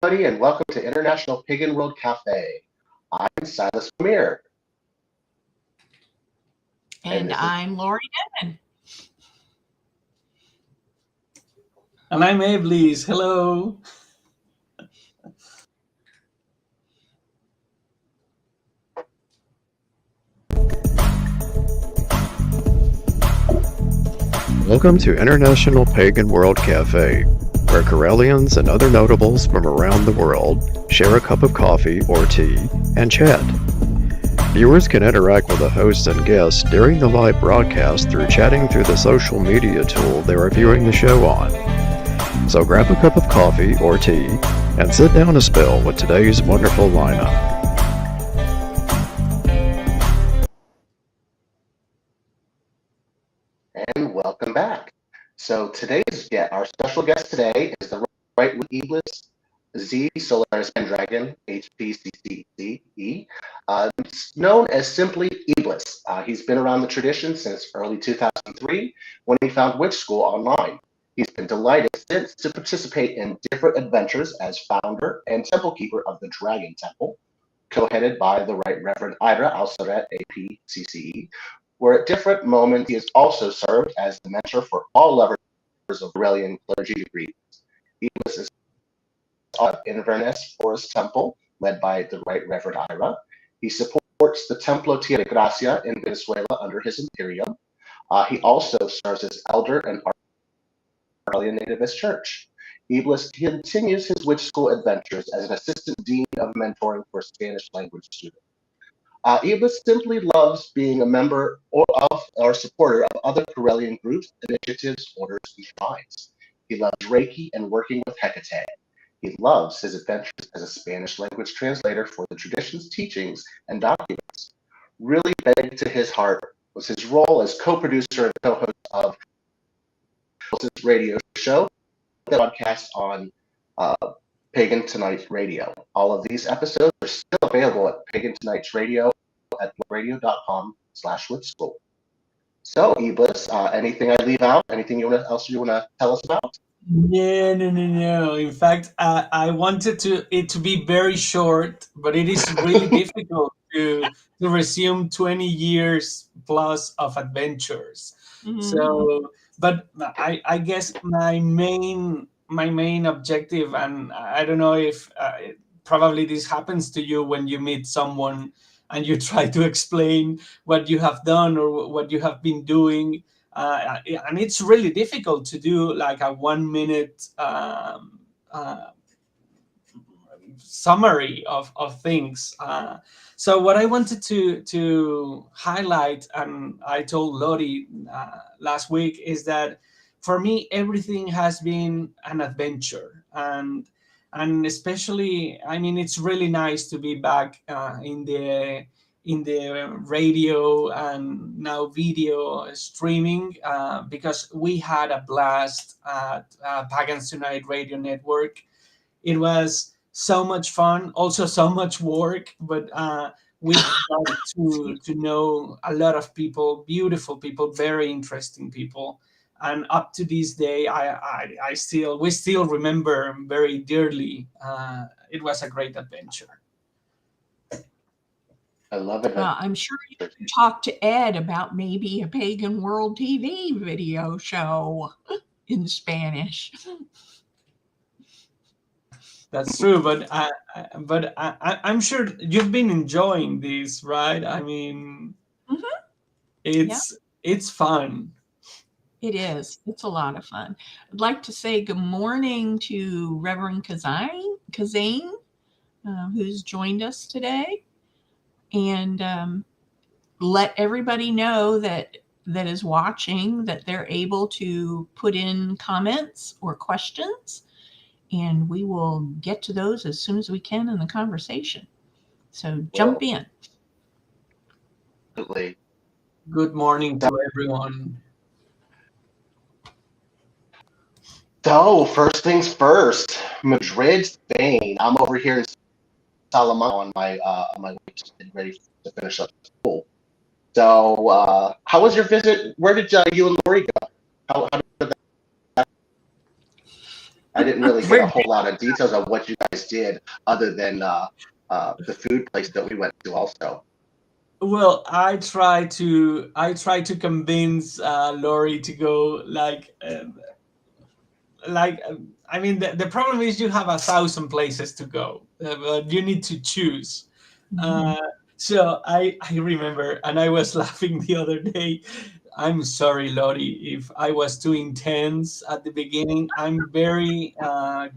everybody, and welcome to International Pagan World Cafe. I'm Silas Premier, And I'm Laurie Denman. And I'm Eblis. Hello. Welcome to International Pagan World Cafe, where Corellians and other notables from around the world share a cup of coffee or tea and chat. Viewers can interact with the hosts and guests during the live broadcast through chatting through the social media tool they are viewing the show on. So grab a cup of coffee or tea and sit down a spell with today's wonderful lineup. and welcome back. So our special guest today is the right with Iblis Z Solaris Pendragon HPCCE, known as simply Iblis. He's been around the tradition since early 2003 when he found Witch School online. He's been delighted since to participate in different adventures as founder and temple keeper of the Dragon Temple, co-headed by the Right Reverend Ira Al-Saret, APCCE, where at different moments he has also served as the mentor for all lovers of Aurelian clergy degrees. Iblis is of Inverness Forest Temple, led by the Right Reverend Ira. He supports the Templo Tierra Gracia in Venezuela under his imperium. He also serves as elder and Aurelian Nativist Church. Iblis continues his Witch School adventures as an assistant dean of mentoring for Spanish language students. Iblis simply loves being a member or supporter of other Corellian groups, initiatives, orders, and shrines. He loves Reiki and working with Hecate. He loves his adventures as a Spanish language translator for the tradition's teachings and documents. Really big to his heart was his role as co-producer and co-host of his radio show that broadcasts on Pagan Tonight Radio. All of these episodes are still available at Pagan Tonight's Radio at radio.com/witschool. So, Iblis, anything I leave out? Anything else you want to tell us about? No. In fact, I wanted it to be very short, but it is really difficult to resume 20 years plus of adventures. Mm-hmm. So, but I guess my main objective, and I don't know if probably this happens to you when you meet someone and you try to explain what you have done or what you have been doing. And it's really difficult to do like a 1 minute summary of things. So what I wanted to highlight, and I told Laurie last week, is that for me, everything has been an adventure. And especially, I mean, it's really nice to be back in the radio and now video streaming, because we had a blast at Pagan Tonight Radio Network. It was so much fun, also so much work, but we got to know a lot of people, beautiful people, very interesting people. And up to this day, we still remember very dearly. It was a great adventure. I love it. I'm sure you can talk to Ed about maybe a Pagan World TV video show in Spanish. That's true, but I'm sure you've been enjoying this, right? I mean, it's fun. It is. It's a lot of fun. I'd like to say good morning to Reverend Kazane, who's joined us today, and let everybody know that is watching that they're able to put in comments or questions, and we will get to those as soon as we can in the conversation. So jump in. Absolutely. Good morning to everyone. So, first things first, Madrid, Spain. I'm over here in Salamanca on my way getting ready to finish up school. So, how was your visit? Where did you and Laurie go? How did that? I didn't really get a Where whole lot of details of what you guys did other than the food place that we went to also. Well, I try to convince Laurie to go I mean, the problem is you have 1,000 places to go, but you need to choose. Mhm. Uh, so I remember, and I was laughing the other day. I'm sorry, Lottie, if I was too intense at the beginning. I'm very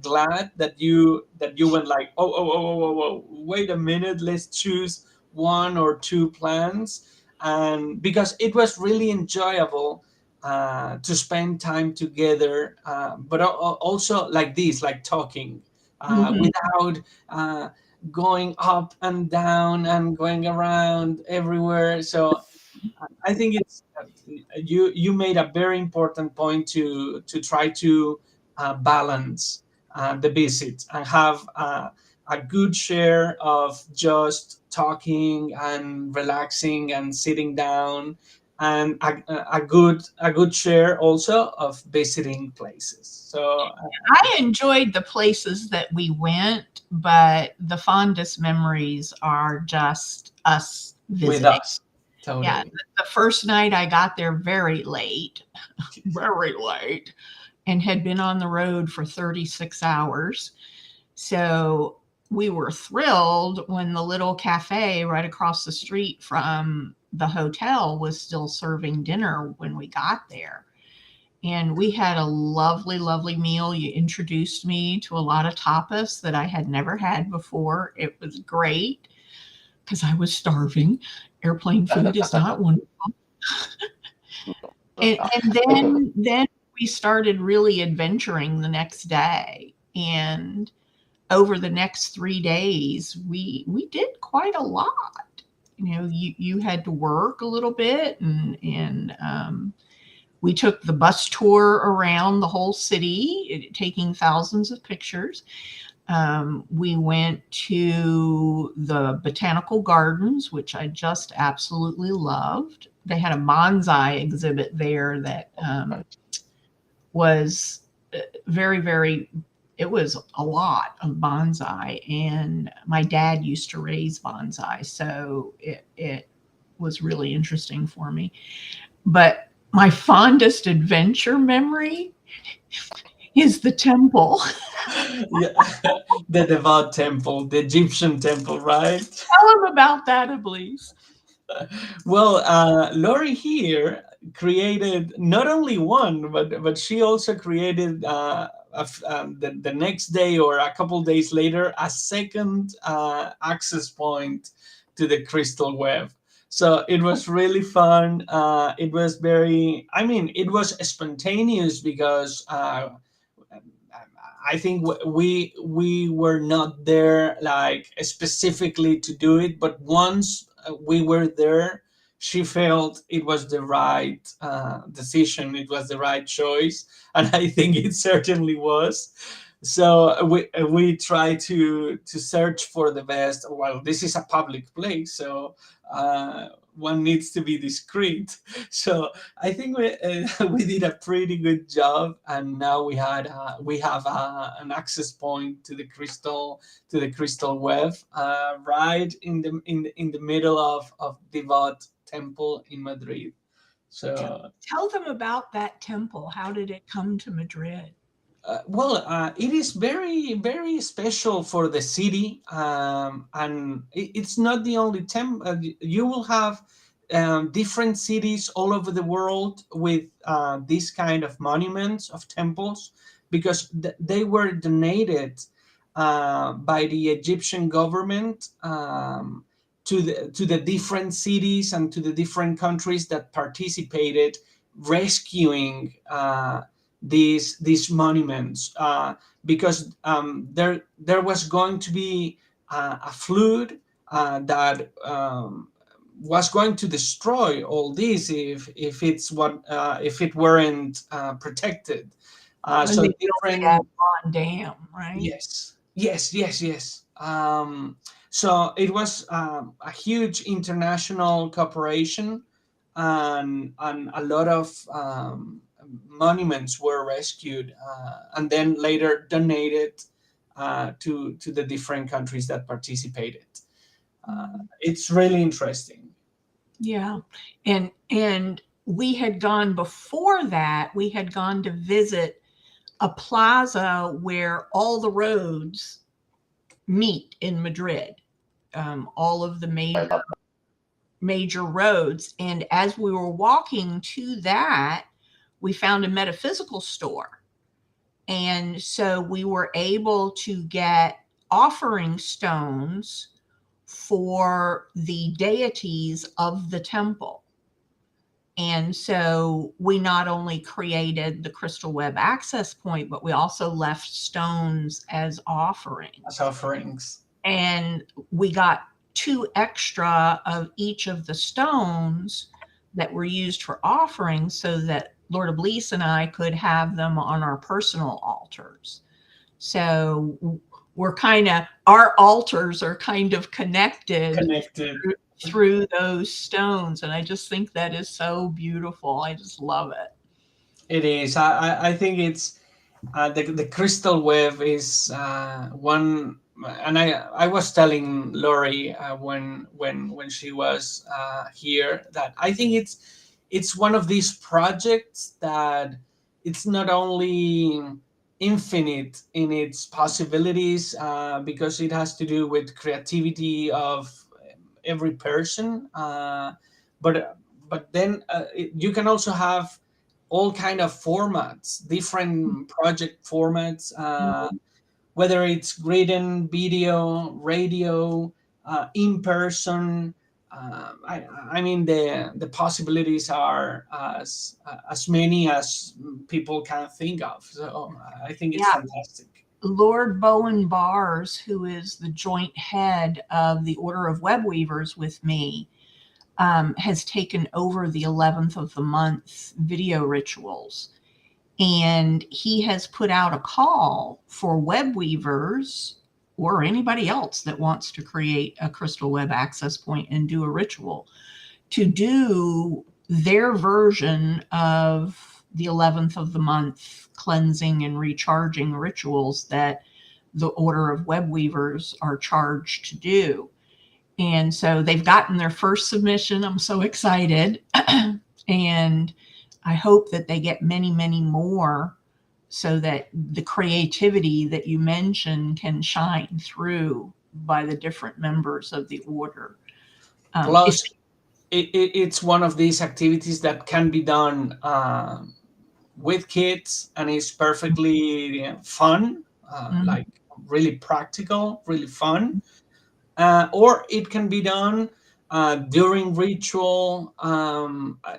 glad that you went like, oh, wait a minute, let's choose one or two plans, and because it was really enjoyable to spend time together, but also like this, like talking Mhm. without going up and down and going around everywhere. So I think it's you made a very important point to try to balance the visit and have a good share of just talking and relaxing and sitting down, and a good share also of visiting places. So I enjoyed the places that we went, but the fondest memories are just us with visiting. us, Yeah, totally. the first night I got there very late, very late, and had been on the road for 36 hours. So we were thrilled when the little cafe right across the street from the hotel was still serving dinner when we got there. And we had a lovely, lovely meal. You introduced me to a lot of tapas that I had never had before. It was great because I was starving. Airplane food is not wonderful. And then we started really adventuring the next day. And over the next 3 days, we did quite a lot. You know, you had to work a little bit, and we took the bus tour around the whole city, taking thousands of pictures. We went to the botanical gardens, which I just absolutely loved. They had a bonsai exhibit there that was very, very, it was a lot of bonsai. And my dad used to raise bonsai. So it was really interesting for me. But my fondest adventure memory is the temple. Yeah, the devout temple, the Egyptian temple, right? Tell them about that, please. Well, Lori here created not only one, but she also created the next day or a couple days later a second access point to the crystal web. So it was really fun. It was very, I mean, it was spontaneous because I think we were not there like specifically to do it, but once we were there, she felt it was the right decision, it was the right choice, and I think it certainly was. So we try to search for the best. Well, this is a public place, so one needs to be discreet. So I think we did a pretty good job, and now we have an access point to the crystal web, right in the middle of Devout Temple in Madrid. So Tell them about that temple. How did it come to Madrid? well, it is very, very special for the city, and it's not the only temple. You will have different cities all over the world with these kind of monuments of temples because they were donated by the Egyptian government to the different cities and to the different countries that participated rescuing. These monuments because there was going to be a flood that was going to destroy all this if it weren't protected. When So they built the different. Avon Dam, right? Yes, yes, yes, yes. So it was a huge international cooperation, and a lot of monuments were rescued and then later donated to the different countries that participated. It's really interesting. Yeah. And we had gone before that, we had gone to visit a plaza where all the roads meet in Madrid, all of the major roads. And as we were walking to that, we found a metaphysical store. And so we were able to get offering stones for the deities of the temple. And so we not only created the crystal web access point, but we also left stones as offerings. And we got 2 extra of each of the stones that were used for offerings so that Lord Iblis and I could have them on our personal altars. So our altars are kind of connected through those stones. And I just think that is so beautiful. I just love it. It is. I think it's the crystal web is one, and I was telling Laurie when she was here that I think it's one of these projects that it's not only infinite in its possibilities because it has to do with creativity of every person, but then you can also have all kind of formats, different project formats, whether it's written, video, radio, in person. I mean, the possibilities are as many as people can think of. So I think it's fantastic. Lord Bowen Bars, who is the joint head of the Order of Web Weavers with me, has taken over the 11th of the month video rituals. And he has put out a call for web weavers or anybody else that wants to create a crystal web access point and do a ritual to do their version of the 11th of the month cleansing and recharging rituals that the Order of Web Weavers are charged to do. And so they've gotten their first submission. I'm so excited. And I hope that they get many, many more so that the creativity that you mentioned can shine through by the different members of the order. Plus, it's one of these activities that can be done with kids, and it's perfectly fun, like really practical, really fun. Or it can be done during ritual,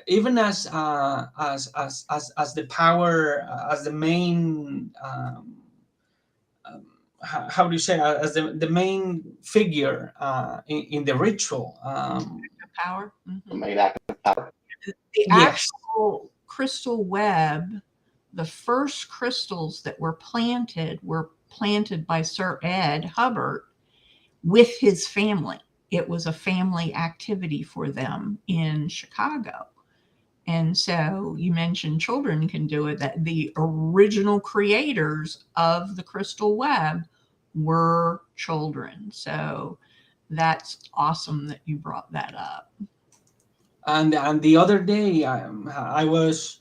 even as the power, as the main, how do you say, as the main figure in the ritual. Power. The main active power. The actual crystal web, the first crystals that were planted by Sir Ed Hubbard with his family. It was a family activity for them in Chicago. And so you mentioned children can do it, that the original creators of the crystal web were children. So that's awesome that you brought that up. And the other day I was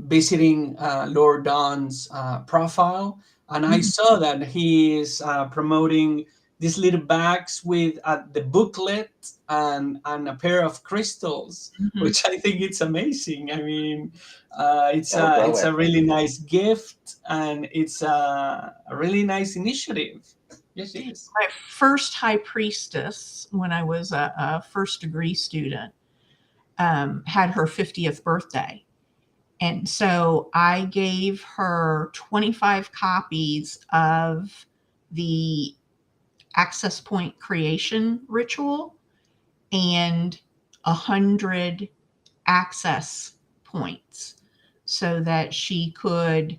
visiting Lord Don's profile, and I saw that he is promoting these little bags with the booklet and a pair of crystals, which I think it's amazing. I mean, it's a really nice gift, and it's a really nice initiative. Yes, it is. My first high priestess, when I was a first degree student, had her 50th birthday. And so I gave her 25 copies of the access point creation ritual and 100 access points so that she could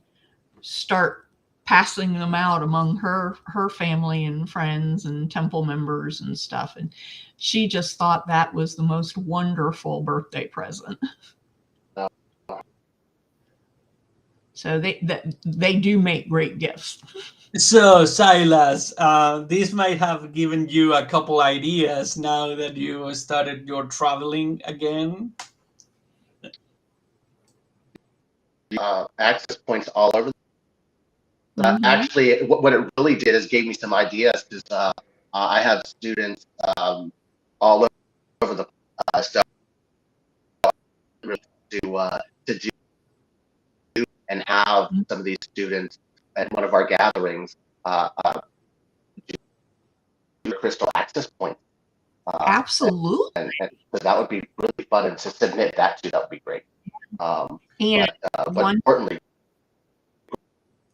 start passing them out among her family and friends and temple members and stuff. And she just thought that was the most wonderful birthday present. So they do make great gifts. So, Silas, this might have given you a couple ideas now that you started your traveling again. Access points all over. Mhm. Actually, what it really did is gave me some ideas because I have students all over the so to do and have Mhm. some of these students at one of our gatherings do crystal access points. Absolutely. And so that would be really fun, and to submit that that would be great. And But importantly,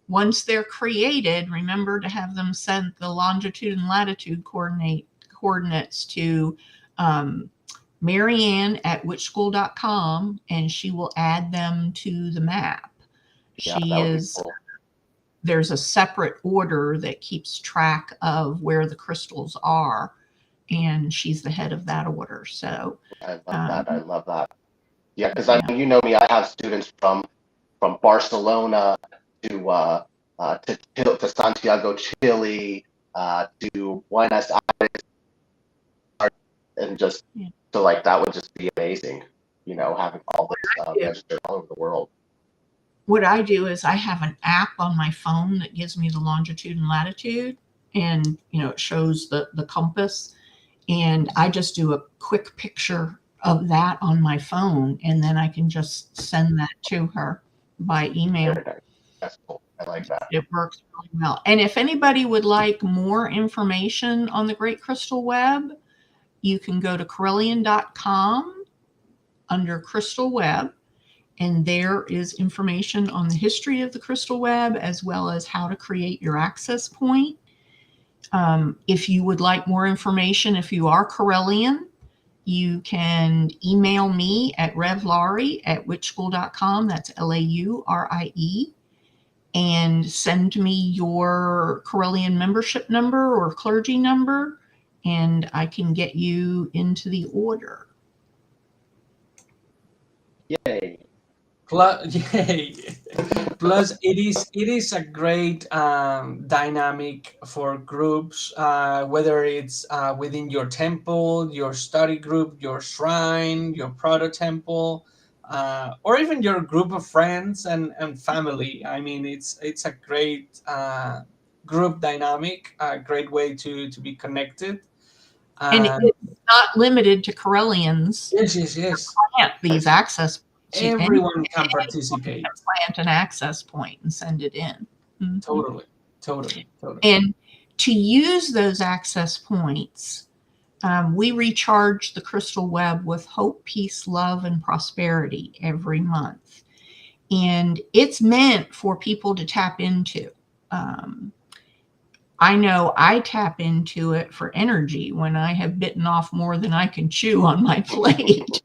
once they're created, remember to have them send the longitude and latitude coordinates to Marianne at witchschool.com, and she will add them to the map. yeah, that would be cool. There's a separate order that keeps track of where the crystals are, and she's the head of that order. So I love that. I love that. Yeah, because yeah. you know me, I have students from Barcelona to Santiago, Chile, to Buenos Aires, and just Yeah. so like that would just be amazing. You know, having all this registered all over the world. What I do is I have an app on my phone that gives me the longitude and latitude, and it shows the compass, and I just do a quick picture of that on my phone, and then I can just send that to her by email. Very nice. That's cool. I like that. It works really well. And if anybody would like more information on the Great Crystal Web, you can go to Corellian.com under Crystal Web, and there is information on the history of the crystal web as well as how to create your access point. If you would like more information, if you are Corellian, you can email me at Rev Laurie at witchschool.com. That's Laurie, and send me your Corellian membership number or clergy number, and I can get you into the order. Yay. Plus, yay. Plus, it is a great dynamic for groups, whether it's within your temple, your study group, your shrine, your proto temple, or even your group of friends and family. I mean, it's a great group dynamic, a great way to be connected. And it's not limited to Corellians. Yes. Plant these access points. Everyone can participate. Plant an access point and send it in. Mm-hmm. Totally. And to use those access points, we recharge the crystal web with hope, peace, love, and prosperity every month. And it's meant for people to tap into. I know I tap into it for energy when I have bitten off more than I can chew on my plate.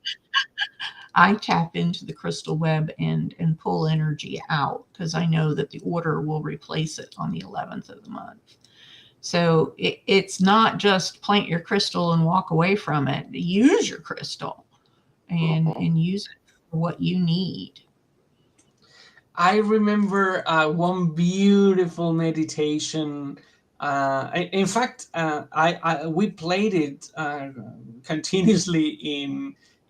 I tap into the crystal web and pull energy out because I know that the order will replace it on the 11th of the month. So it's not just plant your crystal and walk away from it. Use your crystal and use it for what you need. I remember one beautiful meditation. In fact, we played it continuously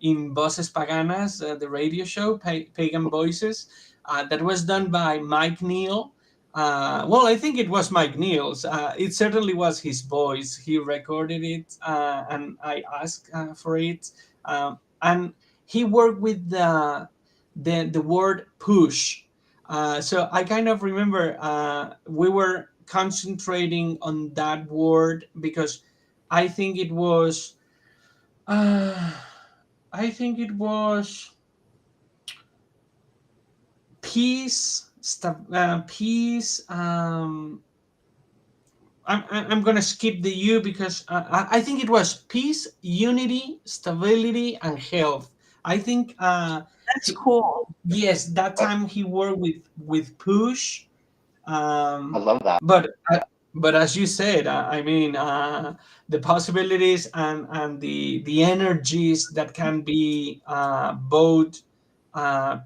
in Voces Paganas, the radio show, Pagan Voices, that was done by Mike Neal. Well, I think it was Mike Neal's. It certainly was his voice. He recorded it, and I asked for it. And he worked with the word push. So I kind of remember we were concentrating on that word because I think it was. I think it was peace, peace. I'm gonna skip the U because I think it was peace, unity, stability, and health. I think That's cool. yes, that time he worked with push. I love that. But as you said, I mean, the possibilities and the energies that can be both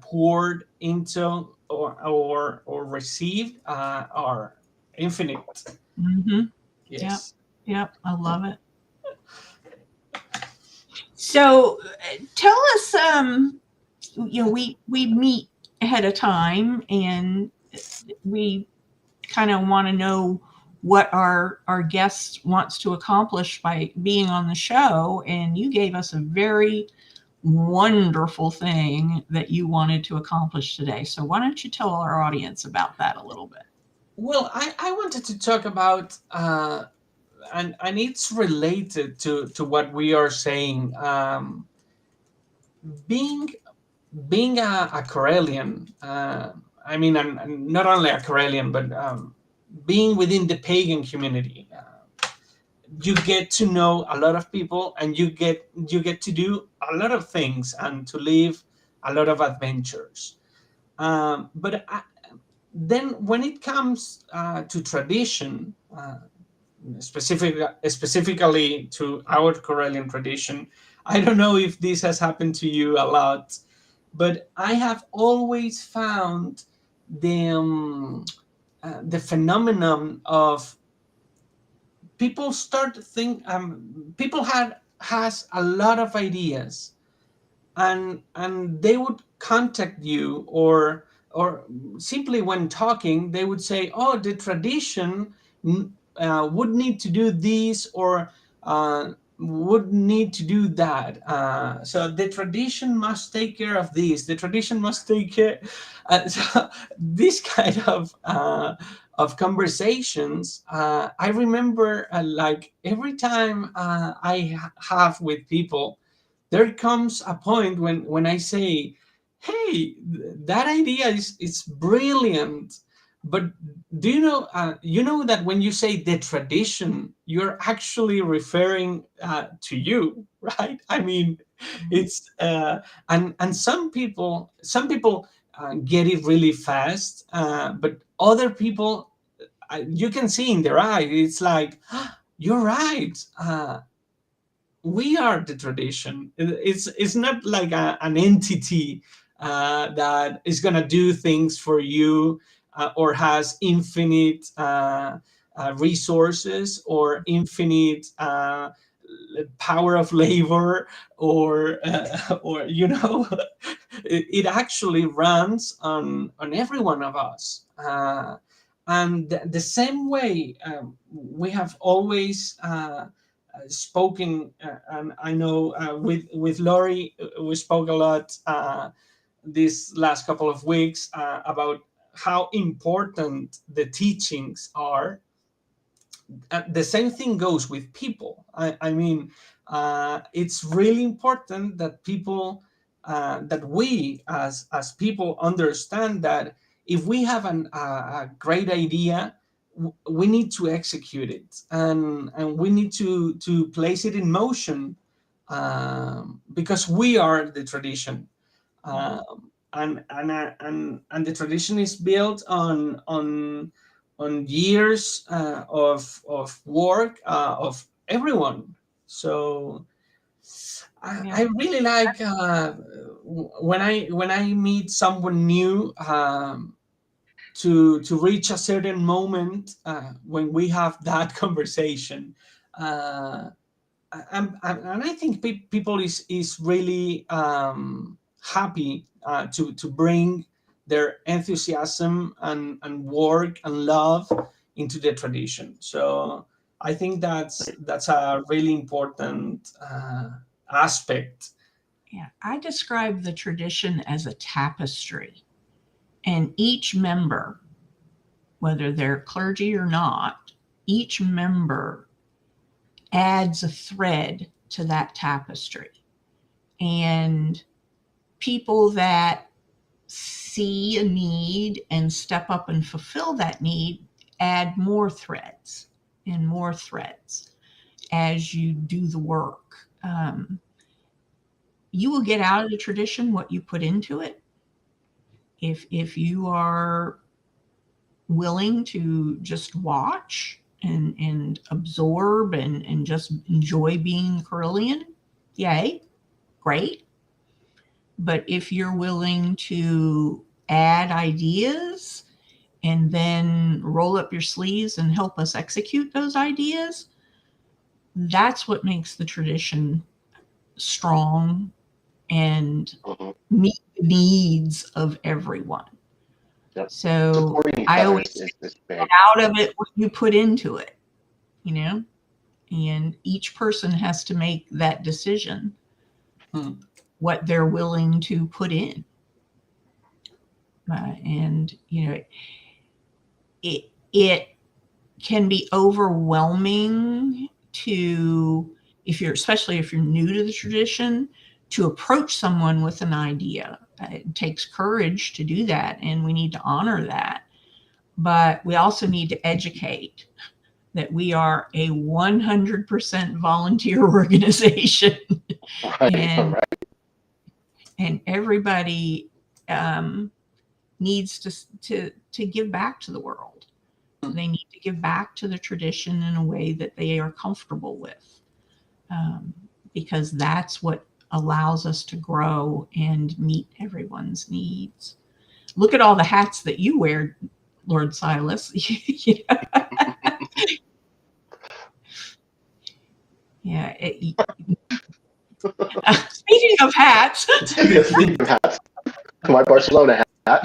poured into or received are infinite. Mm-hmm. Yes. Yep. I love it. So tell us, we meet ahead of time, and we kind of want to know what our guest wants to accomplish by being on the show. And you gave us a very wonderful thing that you wanted to accomplish today. So why don't you tell our audience about that a little bit? Well, I wanted to talk about and it's related to what we are saying. Being a Corellian, I mean, and not only a Corellian, but being within the pagan community, you get to know a lot of people, and you get to do a lot of things and to live a lot of adventures. But then, when it comes to tradition, specifically to our Corellian tradition, I don't know if this has happened to you a lot, but I have always found the phenomenon of people start to think, people has a lot of ideas, and they would contact you, or simply when talking they would say, oh, the tradition would need to do this, or would need to do that, so the tradition must take care of this, the tradition must take care, so this kind of conversations, I remember, like every time I have with people, there comes a point when I say, hey, that idea is brilliant, but do you know that when you say the tradition, you're actually referring to you, right? I mean, it's and some people get it really fast, but other people, you can see in their eye, it's like, you're right, we are the tradition. It's not like an entity that is gonna do things for you, or has infinite resources, or infinite power of labor, or it actually runs on every one of us. And the same way, we have always spoken, and I know with Laurie, we spoke a lot these last couple of weeks about how important the teachings are. The same thing goes with people. I mean, it's really important that people, that we as people understand that if we have a great idea, we need to execute it, and we need to place it in motion, because we are the tradition, and the tradition is built on years of work of everyone. So I really like when I meet someone new, to reach a certain moment when we have that conversation, and I think people is really happy to bring their enthusiasm and work and love into the tradition. So I think that's a really important aspect. Yeah, I describe the tradition as a tapestry, and each member, whether they're clergy or not, each member adds a thread to that tapestry. And people that see a need and step up and fulfill that need add more threads and more threads as you do the work. You will get out of the tradition what you put into it. If you are willing to just watch and absorb and just enjoy being Carillion, yay, great. But if you're willing to add ideas and then roll up your sleeves and help us execute those ideas, that's what makes the tradition strong and meet the needs of everyone. Yep. So Supporting each I other always is get big. out of it what you put into it, you know, and each person has to make that decision, what they're willing to put in. And, you know, it can be overwhelming to, especially if you're new to the tradition, to approach someone with an idea. It takes courage to do that, and we need to honor that. But we also need to educate that we are a 100% volunteer organization. Right. And everybody needs to give back to the world. They need to give back to the tradition in a way that they are comfortable with, because that's what allows us to grow and meet everyone's needs. Look at all the hats that you wear, Lord Silas. Yeah. Speaking of hats. Speaking of hats, my Barcelona hat.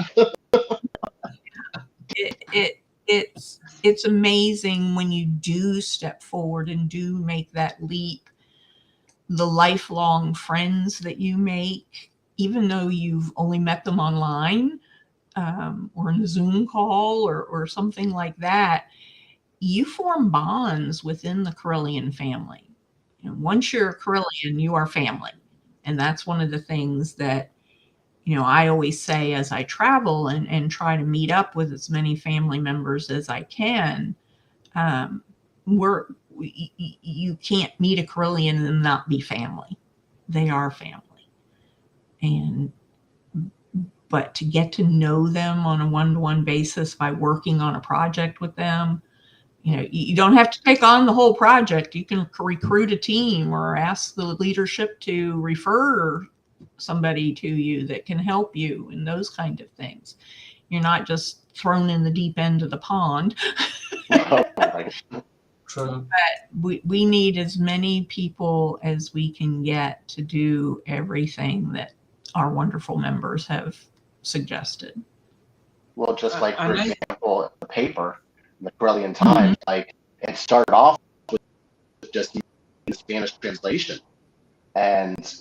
It's amazing when you do step forward and do make that leap, the lifelong friends that you make, even though you've only met them online or in a Zoom call or something like that, you form bonds within the Corellian family. And once you're a Corellian, you are family. And that's one of the things that, you know, I always say as I travel and try to meet up with as many family members as I can. You can't meet a Corellian and not be family. They are family. But to get to know them on a one-to-one basis by working on a project with them, you know, you don't have to take on the whole project. You can recruit a team or ask the leadership to refer somebody to you that can help you and those kind of things. You're not just thrown in the deep end of the pond. True. But we need as many people as we can get to do everything that our wonderful members have suggested. Well, just like, for example, the paper, the Corellian Times, like, it started off with just the Spanish translation. And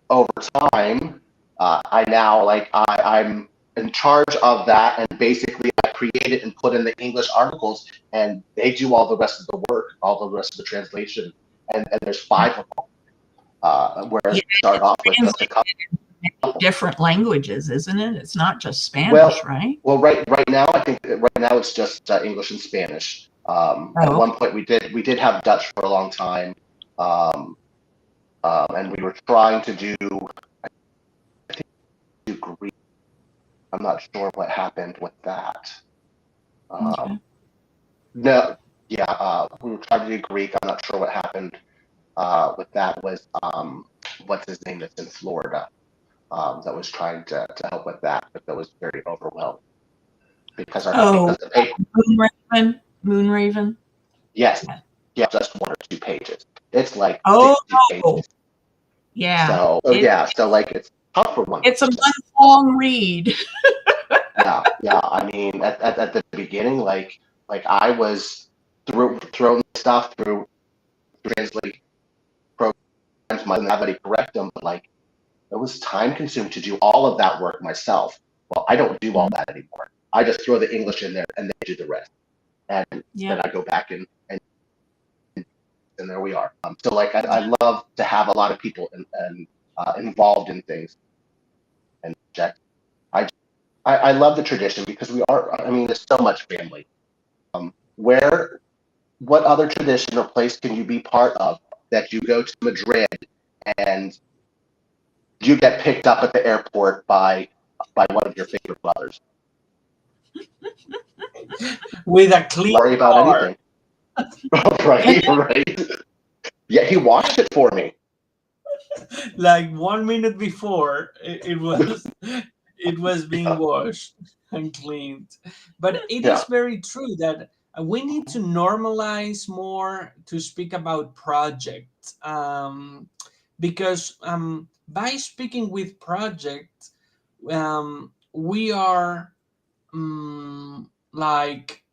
over time, I'm in charge of that, and basically I create it and put in the English articles, and they do all the rest of the work, all the rest of the translation. And there's 5 of them, whereas it started off with just a couple. Different languages, isn't it? It's not just Spanish, right? Well, right now, I think right now it's just English and Spanish. At one point, we did have Dutch for a long time, and we were trying to do Greek. I'm not sure what happened with that. Okay. No, yeah, we were trying to do Greek. I'm not sure what happened with that. Was what's his name that's in Florida? That was trying to help with that, but that was very overwhelmed because the paper. Moonraven. Yes, yeah, just 1 or 2 pages. It's like 60 pages. Yeah. So like it's tough for one. It's a month-long read. Yeah. I mean, at the beginning, like I was throwing stuff through translate programs, I didn't have any correct them, but like it was time consuming to do all of that work myself. Well, I don't do all that anymore. I just throw the English in there and they do the rest. And then I go back and there we are. So like I love to have a lot of people involved in things. And I love the tradition because we are. I mean, there's so much family. What other tradition or place can you be part of that you go to Madrid and you get picked up at the airport by one of your favorite brothers? With a clean worry about car. Anything. Right. Yeah, he washed it for me. Like 1 minute before, it it was being washed and cleaned. But it Yeah. is very true that we need to normalize more to speak about projects, because by speaking with projects, we are like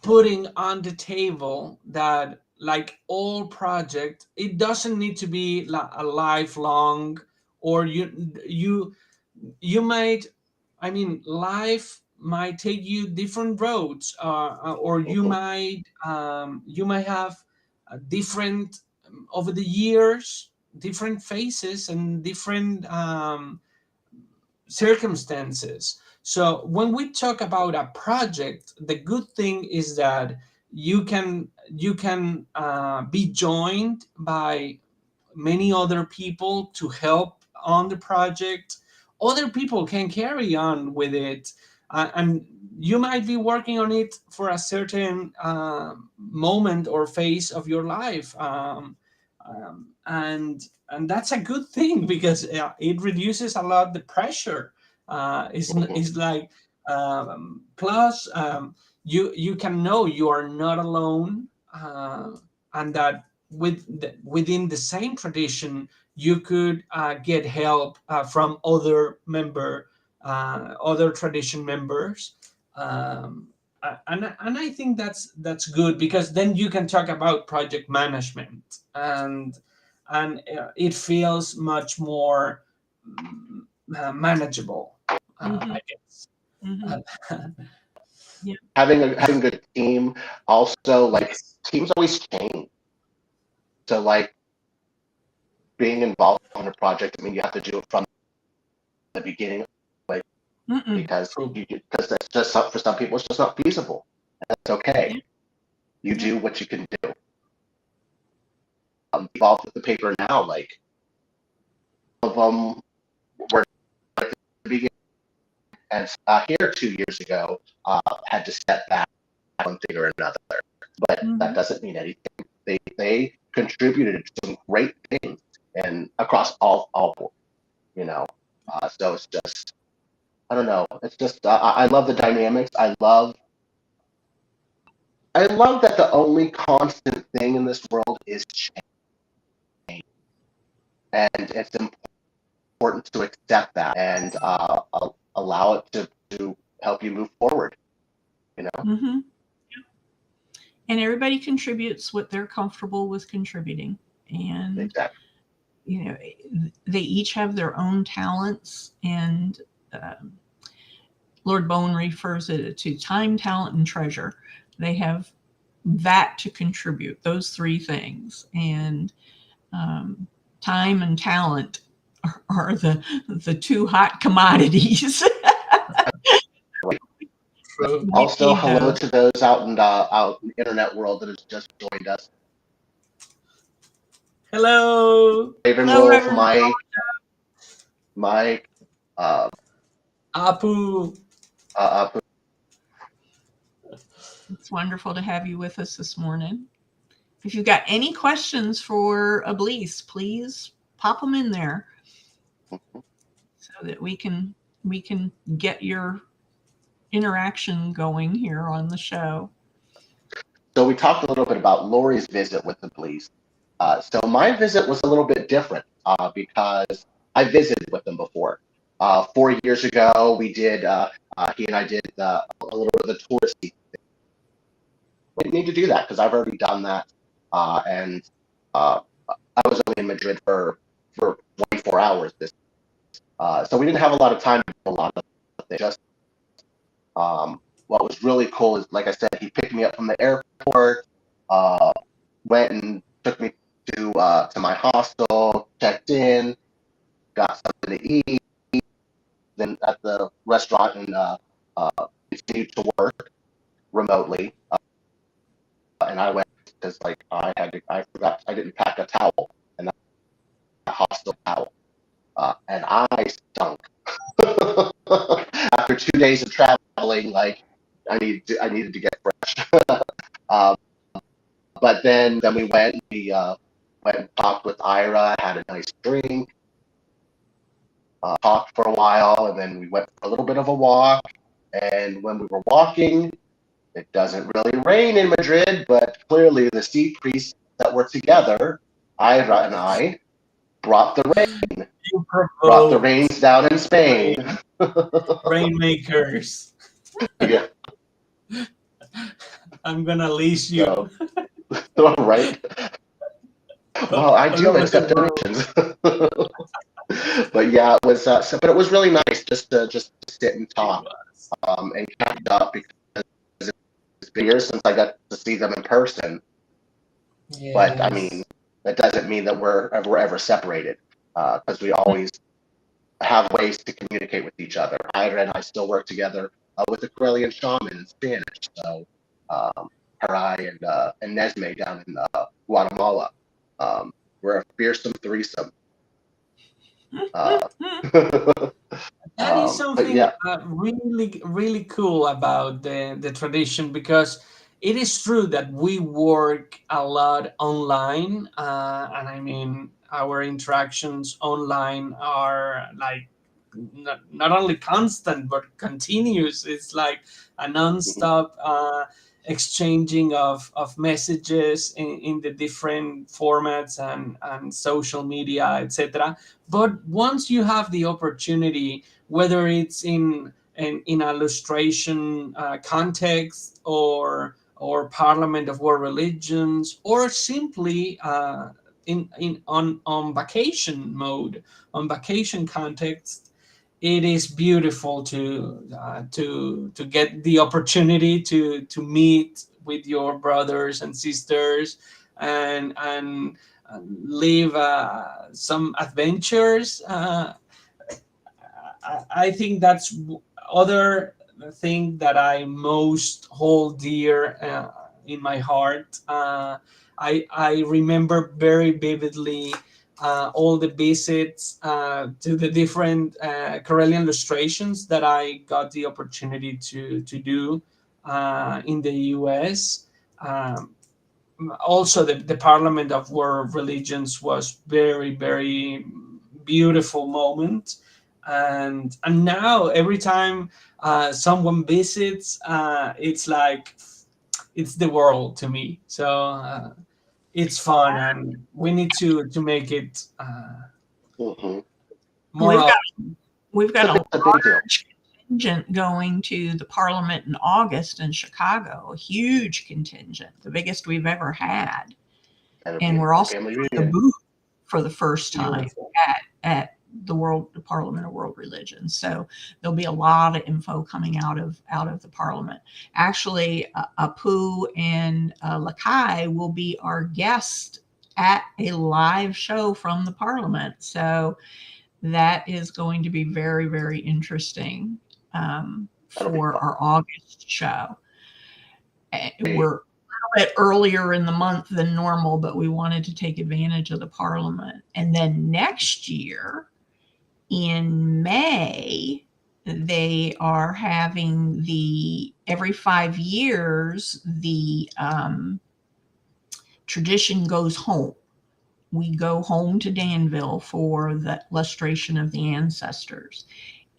putting on the table that like all project, it doesn't need to be a lifelong, or you might, I mean, life might take you different roads, or you might have different, over the years, different phases and different circumstances. So when we talk about a project, the good thing is that you can be joined by many other people to help on the project. Other people can carry on with it, and you might be working on it for a certain moment or phase of your life, and that's a good thing because it reduces a lot the pressure. It's like plus you can know you are not alone, and that within the same tradition you could get help from other tradition members, and I think that's good, because then you can talk about project management, and it feels much more manageable, I guess. Yeah. Having a good team also, like, teams always change. So like being involved in a project, I mean, you have to do it from the beginning, like, because True. because that's just for some people, it's just not feasible. And that's okay. Yeah. You Yeah. do what you can do. Involved with the paper now, like, of them were at the beginning, and here 2 years ago, had to step back one thing or another, but that doesn't mean anything. They contributed to some great things and across all boards, you know. So it's just, I don't know. It's just I love the dynamics. I love that the only constant thing in this world is change, and it's important to accept that and allow it to help you move forward. You know. Mm-hmm. And everybody contributes what they're comfortable with contributing, and Exactly. you know, they each have their own talents, and Lord Bowen refers it to time, talent, and treasure. They have that to contribute, those three things, and time and talent are the two hot commodities. True. Also, hello to those out in the internet world that has just joined us. Hello. Raven Hello, Wolf, Reverend Mike, Apu. It's wonderful to have you with us this morning. If you've got any questions for Iblis, please pop them in there so that we can get your interaction going here on the show. So we talked a little bit about Laurie's visit with the police. So my visit was a little bit different because I visited with them before. 4 years ago, we did. He and I did a little bit of the touristy thing. We didn't need to do that because I've already done that, and I was only in Madrid for 24 hours. So we didn't have a lot of time to do a lot of things. Just what was really cool is, like I said, he picked me up from the airport, went and took me to my hostel, checked in, got something to eat, then at the restaurant, and continued to work remotely. And I went because like I forgot, I didn't pack a towel, and a hostel towel, and I stunk. After 2 days of traveling, like I needed to get fresh. um, but then we went and talked with Ira, had a nice drink, talked for a while, and then we went for a little bit of a walk. And when we were walking, it doesn't really rain in Madrid, but clearly the sea priests that were together, Ira and I, brought the rain. You Brought the provoked rains down in Spain. rainmakers. Yeah. I'm gonna leash you. So, right. Well, I do accept donations. But yeah, it was. But it was really nice just to sit and talk and catch up, because it's been years since I got to see them in person. Yes. But I mean, that doesn't mean that we're ever separated, because we always have ways to communicate with each other. Ira and I still work together with the Corellian shaman in Spanish. So Harai and Nesme down in Guatemala. We're a fearsome threesome. That is something yeah. really, really cool about the tradition, because it is true that we work a lot online, and I mean our interactions online are like not only constant but continuous. It's like a non-stop exchanging of messages in the different formats and social media, etc. But once you have the opportunity, whether it's in illustration context, or Parliament of World Religions, or simply on vacation mode, on vacation context, it is beautiful to get the opportunity to meet with your brothers and sisters, and live some adventures. I think that's other thing that I most hold dear in my heart. I remember very vividly all the visits to the different Corellian illustrations that I got the opportunity to do in the US. Also, the Parliament of World Religions was very, very beautiful moment. And now every time someone visits, it's like it's the world to me. So it's fun, and we need to make it Mm-hmm. more We've got often. we've got It's a big deal. large contingent going to the Parliament in August in Chicago. A huge contingent, the biggest we've ever had, and we're also family doing a reunion. booth for the first time Beautiful. at the Parliament of World Religions. So there'll be a lot of info coming out of the Parliament. Actually, Apu and Lakai will be our guest at a live show from the Parliament. So that is going to be very, very interesting for our August show. We're a little bit earlier in the month than normal, but we wanted to take advantage of the Parliament. And then next year, in May, they are having every 5 years, the tradition goes home. We go home to Danville for the illustration of the ancestors.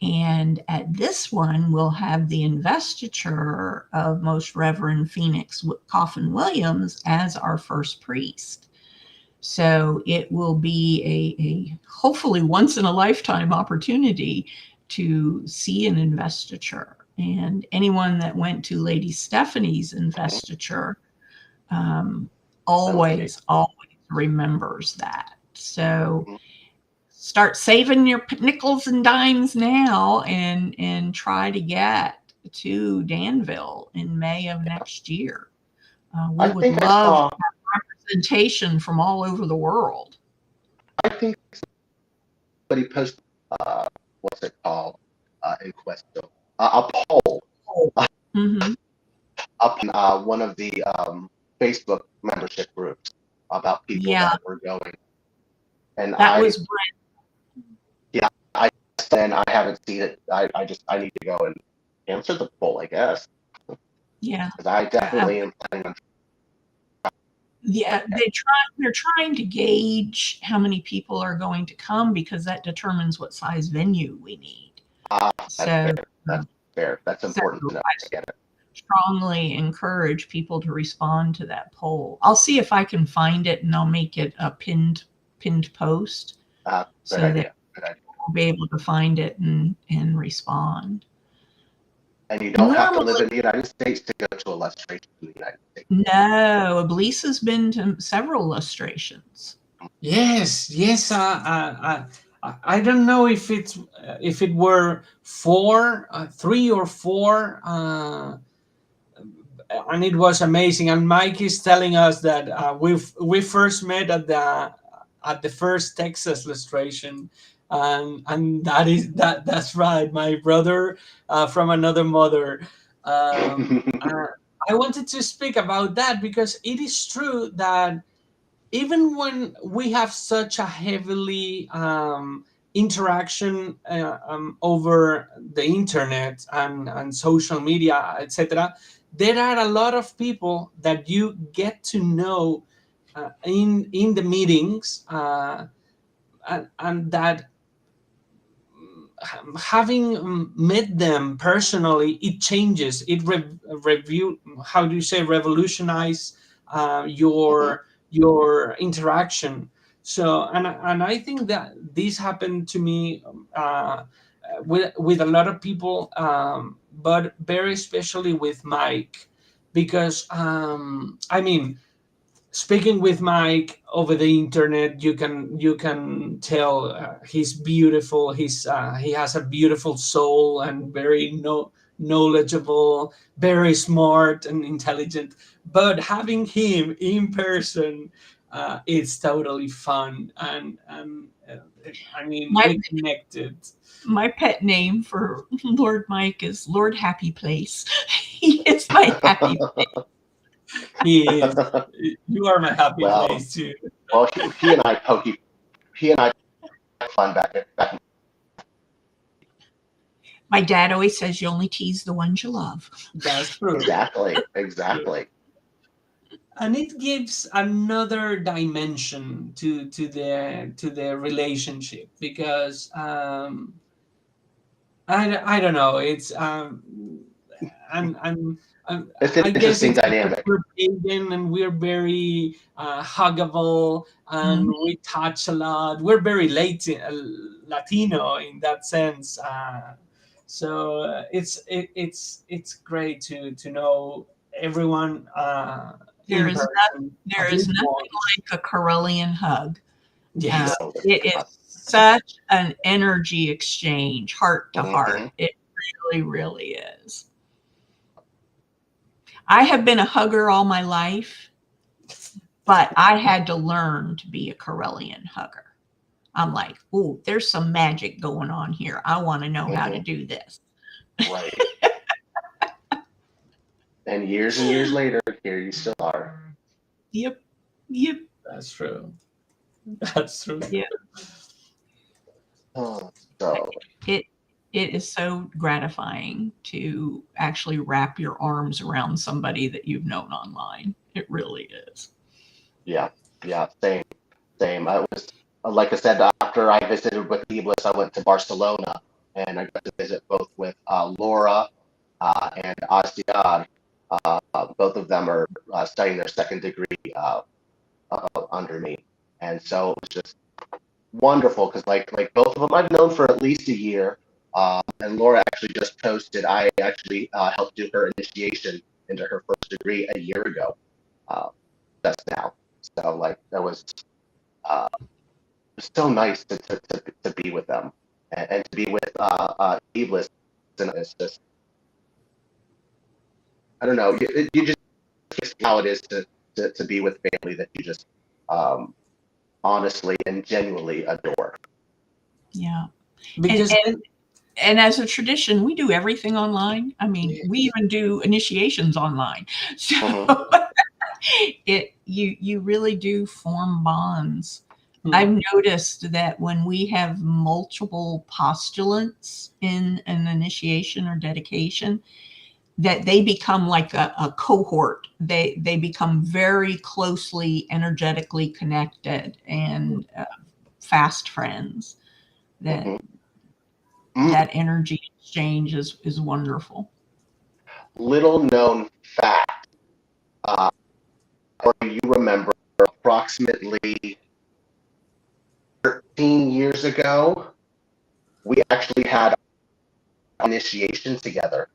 And at this one, we'll have the investiture of Most Reverend Phoenix Coffin Williams as our first priest. So it will be a hopefully once in a lifetime opportunity to see an investiture. And anyone that went to Lady Stephanie's investiture always remembers that. So start saving your nickels and dimes now and try to get to Danville in May of next year. We would love representation from all over the world. I think somebody posted, what's it called, in Questo, a poll Mm-hmm. up in one of the Facebook membership groups about people that were going. And that was Brent. And I haven't seen it. I need to go and answer the poll, I guess. Yeah. Because I definitely am planning on. Yeah, they're trying to gauge how many people are going to come because that determines what size venue we need. That's So, fair. That's fair. That's so important to know. I get it. strongly encourage people to respond to that poll. I'll see if I can find it and I'll make it a pinned post Good so idea. that Good idea. we'll be able to find it and respond. And you don't have to Normally- live in the United States to go to a lustration in the United States. No, Lisa's been to several illustrations. Yes, yes. I don't know if it were four, 3 or 4, and it was amazing. And Mike is telling us that we first met at the first Texas illustration, and that's right. My brother from another mother. I wanted to speak about that because it is true that even when we have such a heavily interaction over the internet and social media, etc., there are a lot of people that you get to know in the meetings, and that having met them personally, it changes. It review. How do you say revolutionize your interaction? So, and I think that this happened to me with a lot of people, but very especially with Mike, because I mean, speaking with Mike over the internet, you can tell he's beautiful. He has a beautiful soul and very knowledgeable, very smart and intelligent. But having him in person, it's totally fun, and I mean, we connected. My pet name for Lord Mike is Lord Happy Place. He is my happy place. He is. You are my happy Well, place too. Well, he and I fun back. My dad always says you only tease the ones you love. That's true. Exactly. And it gives another dimension to the relationship, because I don't know, it's It's an I guess interesting it's because dynamic. we're pagan and we're very huggable, and we touch a lot. We're very Latino in that sense. So it's great to know everyone. There in is person, there at is least nothing once. like a Corellian hug. Yes. No, It is such an energy exchange, heart to heart. Mhm. It really, really is. I have been a hugger all my life, but I had to learn to be a Corellian hugger. I'm like, oh, there's some magic going on here. I want to know how to do this. Right. And years later, here you still are. Yep. That's true. That's true. Yeah. Oh, so It is so gratifying to actually wrap your arms around somebody that you've known online. It really is. yeah, same. I was, like I said, after I visited with Iblis, I went to Barcelona, and I got to visit both with Laura and Asiar. Both of them are studying their second degree under me, and so it was just wonderful because like both of them I've known for at least a year. And Laura actually just posted. I actually helped do her initiation into her first degree a year ago, just now. So like that was so nice to be with them and to be with Iblis. And it's just, I don't know, you just how it is to be with family that you just honestly and genuinely adore. Yeah. Because And as a tradition, we do everything online. I mean, we even do initiations online. So you really do form bonds. I've noticed that when we have multiple postulants in an initiation or dedication, that they become like a cohort. They become very closely energetically connected and fast friends. That Mm. that energy exchange is wonderful. Little known fact, or you remember, approximately 13 years ago, we actually had initiation together.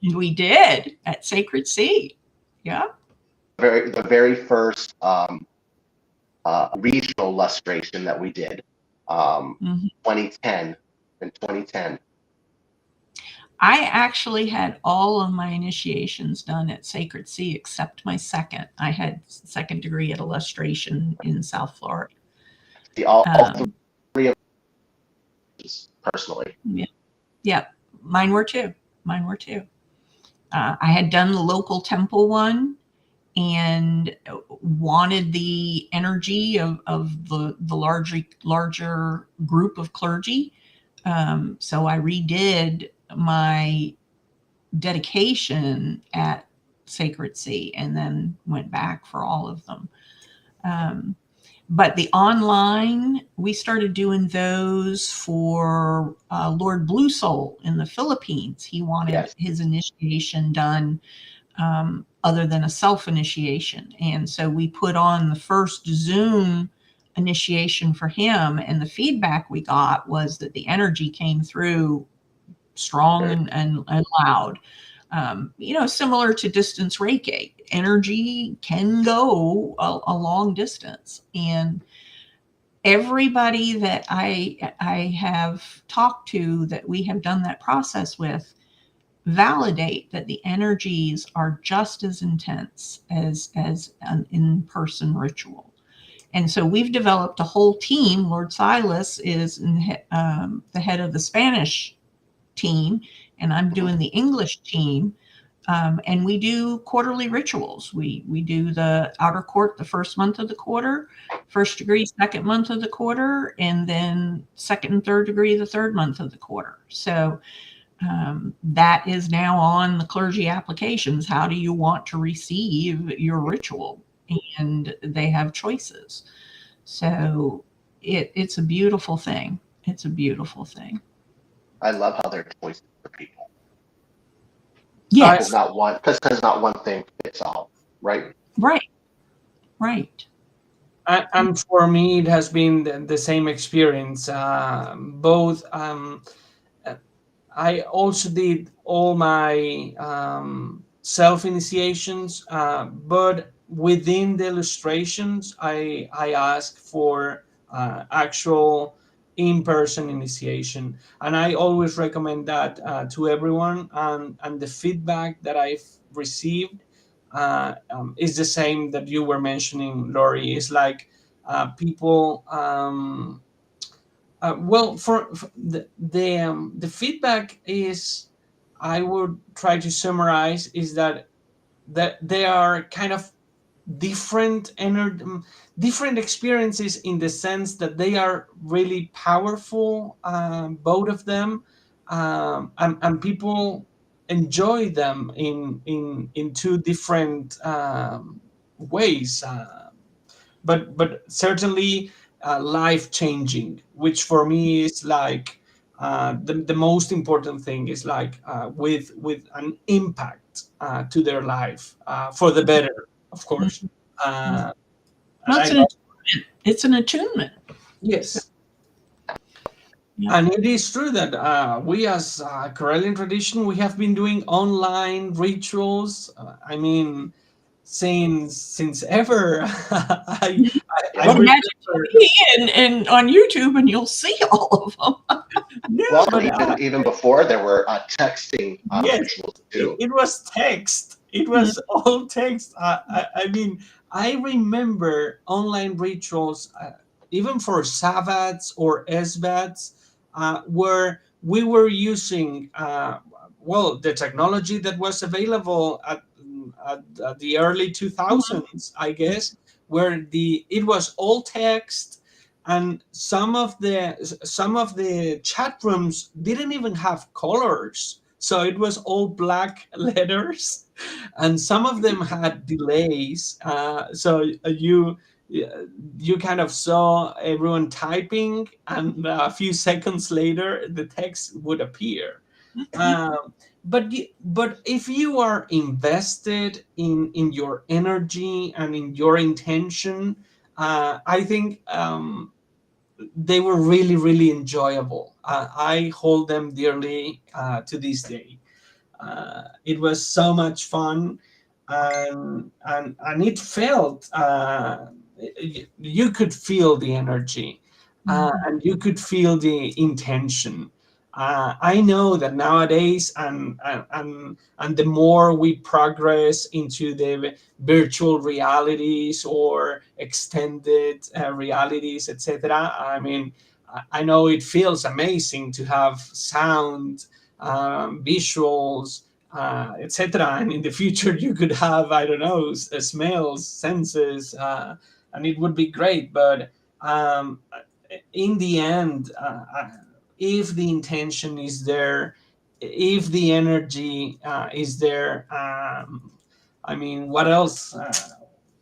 And we did at Sacred Sea. Yeah. The very first regional lustration that we did, 2010, in 2010. I actually had all of my initiations done at Sacred Sea except my second. I had second degree at illustration in South Florida. See, all three of us personally. Yeah, mine were too. I had done the local temple one and wanted the energy of the larger group of clergy. So I redid my dedication at Sacred Sea and then went back for all of them. But the online, we started doing those for Lord Blue Soul in the Philippines. He wanted his initiation done other than a self-initiation. And so we put on the first Zoom initiation for him. And the feedback we got was that the energy came through strong and loud. Similar to distance Reiki, energy can go a long distance. And everybody that I have talked to that we have done that process with validate that the energies are just as intense as an in-person ritual. And so we've developed a whole team. Lord Silas is the head of the Spanish team, and I'm doing the English team. And we do quarterly rituals. We do the outer court the first month of the quarter, first degree second month of the quarter, and then second and third degree the third month of the quarter. So that is now on the clergy applications. How do you want to receive your ritual? And they have choices. So it's a beautiful thing. It's a beautiful thing. I love how there are choices for people. Yes. Because not one thing fits all, right? Right. And for me, it has been the same experience. Both. I also did all my self initiations, but within the illustrations, I asked for actual in-person initiation, and I always recommend that to everyone. And the feedback that I've received is the same that you were mentioning, Laurie. It's like people. Well, for the feedback is, I would try to summarize, is that they are kind of different experiences, in the sense that they are really powerful, both of them, and people enjoy them in two different ways. But certainly life changing, which for me is like the most important thing, is like with an impact to their life, for the better, of course. Well, it's an attunement. Yes. Yeah. And it is true that we, as Corellian tradition, we have been doing online rituals. I mean, since ever. I Imagine me and on YouTube, and you'll see all of them. Yeah, Well, but even before there were texting yes, rituals too. it was text. It was all text. I mean, I remember online rituals, even for Sabbats or SBATs, where we were using the technology that was available at the early 2000s, I guess, where it was all text, and some of the chat rooms didn't even have colors. So it was all black letters, and some of them had delays. So you kind of saw everyone typing, and a few seconds later, the text would appear. Um, but if you are invested in your energy and in your intention, I think they were really, really enjoyable. I hold them dearly to this day. It was so much fun, and it felt you could feel the energy, and you could feel the intention. I know that nowadays, and the more we progress into the virtual realities or extended realities, etc. I mean, I know it feels amazing to have sound, visuals, etc. And in the future, you could have, I don't know, smells, senses, and it would be great. But in the end, if the intention is there, if the energy is there, I mean, what else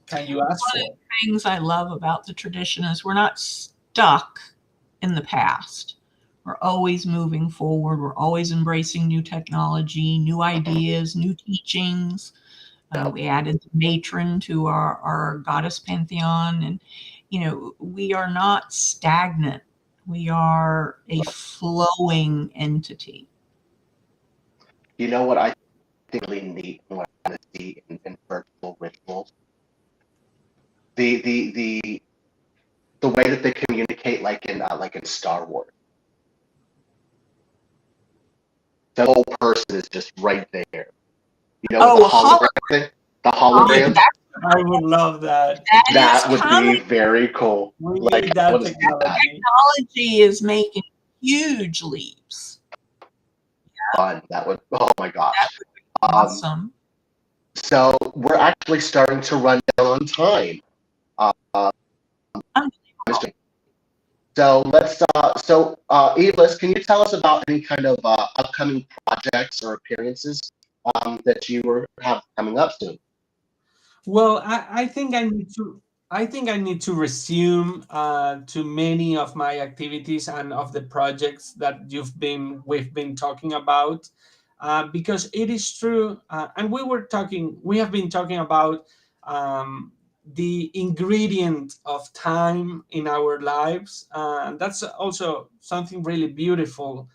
can you ask One for? of the things I love about the tradition is we're not stuck in the past. We're always moving forward. We're always embracing new technology, new ideas, new teachings. We added the matron to our goddess pantheon. And, we are not stagnant. We are a flowing entity. You know what I think really neat and what I want to see in virtual rituals? The way that they communicate, like in Star Wars. The whole person is just right there. You know, Oh, the hologram thing, the Yeah, holograms. I would love that. that That is would coming. be very cool. We Like, need that what is that? technology. Technology is making huge leaps. Fun. That would. Oh my gosh. That would be awesome. So we're actually starting to run down on time. So let's. Elis, can you tell us about any kind of upcoming projects or appearances that you have coming up soon? Well, I think I need to. I think I need to resume to many of my activities and of the projects that we've been talking about, because it is true, and we have been talking about um, the ingredient of time in our lives. That's also something really beautiful.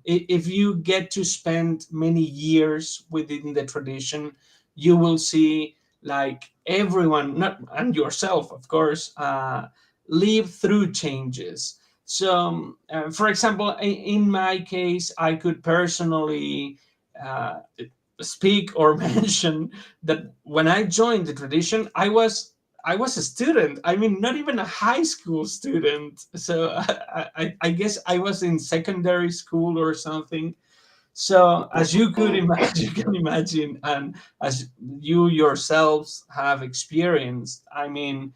If you get to spend many years within the tradition, you will see, like, everyone, not and yourself, of course, live through changes. So for example, in my case, I could personally uh, speak or mention that when I joined the tradition, I was a student. I mean, not even a high school student. So I guess I was in secondary school or something. So as you could imagine, you can imagine, and as you yourselves have experienced, I mean,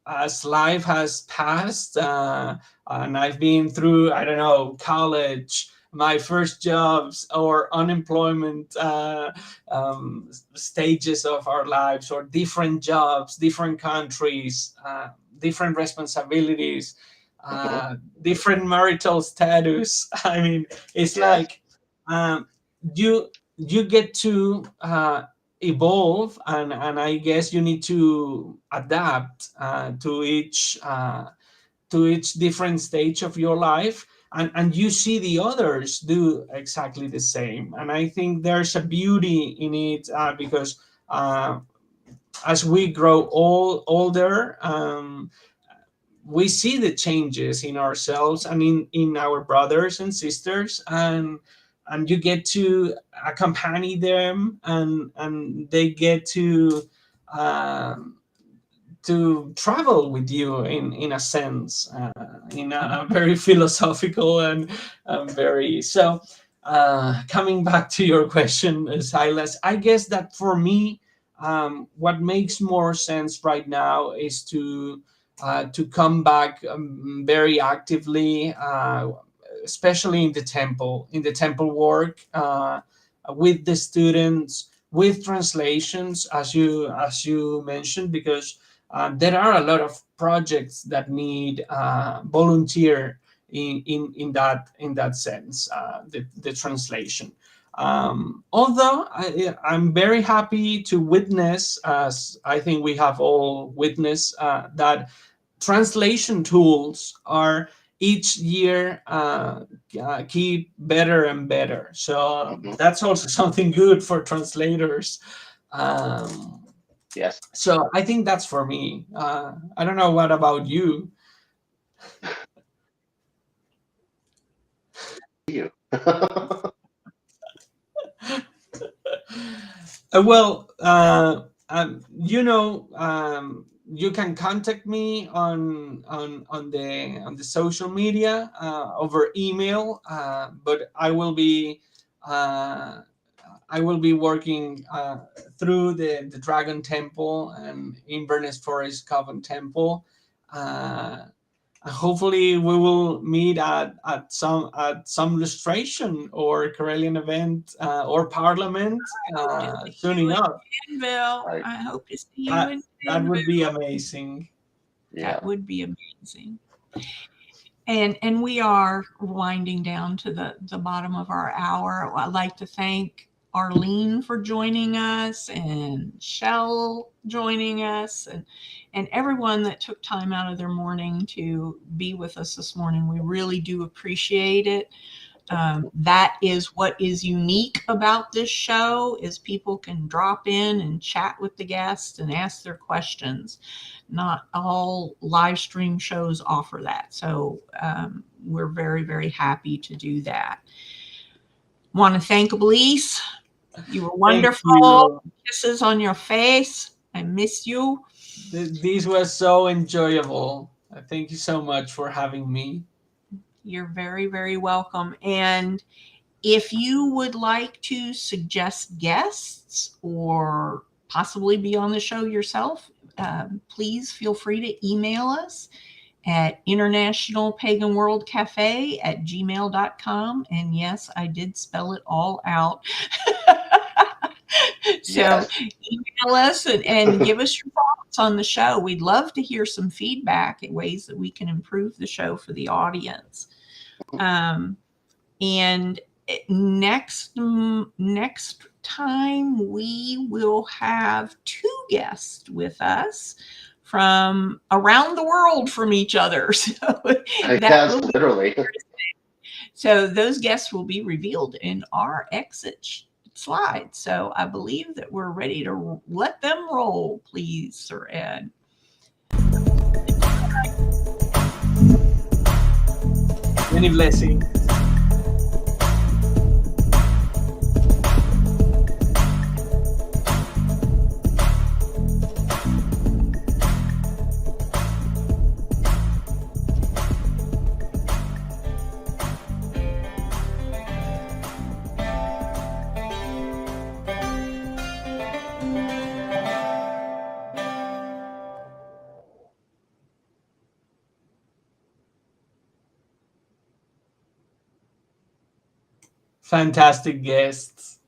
as life has passed, and I've been through, I don't know, college, my first jobs, or unemployment stages of our lives, or different jobs, different countries, different responsibilities, different marital status. I mean, it's Yes. like, um, you get to evolve, and I guess you need to adapt to each different stage of your life, and you see the others do exactly the same, and I think there's a beauty in it, because as we grow older, we see the changes in ourselves and in our brothers and sisters, and you get to accompany them, and they get um, to travel with you in a sense, in a very philosophical and very so. Coming back to your question, Silas, I guess that for me, what makes more sense right now is to come back very actively, especially in the temple work, with the students, with translations, as you mentioned, because there are a lot of projects that need volunteer in that sense, the translation. Although I'm very happy to witness, as I think we have all witnessed, that translation tools are each year keep better and better. So Mhm. that's also something good for translators. Um, Yes. so I think that's for me. I don't know what about you. You. Well, you can contact me on the social media, over email, but uh, I will be working through the Dragon Temple and Inverness Forest Coven Temple. Uh, Hopefully, we will meet at some illustration or Karelian event, or Parliament, Hope to see soon you in enough. Danville. Right. I hope to see you That in that Danville. would be amazing. Yeah. That would be amazing. And we are winding down to the bottom of our hour. I'd like to thank Arlene for joining us, and Shell joining us, and everyone that took time out of their morning to be with us this morning. We really do appreciate it. That is what is unique about this show, is people can drop in and chat with the guests and ask their questions. Not all live stream shows offer that. So we're very, very happy to do that. Want to thank Elise. You were Thank wonderful. you. Kisses on your face. I miss you. This was so enjoyable. Thank you so much for having me. You're very, very welcome. And if you would like to suggest guests or possibly be on the show yourself, please feel free to email us at internationalpaganworldcafe@gmail.com. And yes, I did spell it all out. So Yes. email us and give us your thoughts on the show. We'd love to hear some feedback in ways that we can improve the show for the audience. And next time we will have two guests with us from around the world from each other. So that Yes, will be literally. interesting. So those guests will be revealed in our exit slide. So I believe that we're ready to let them roll, please, Sir Ed. Many blessings. Fantastic guests.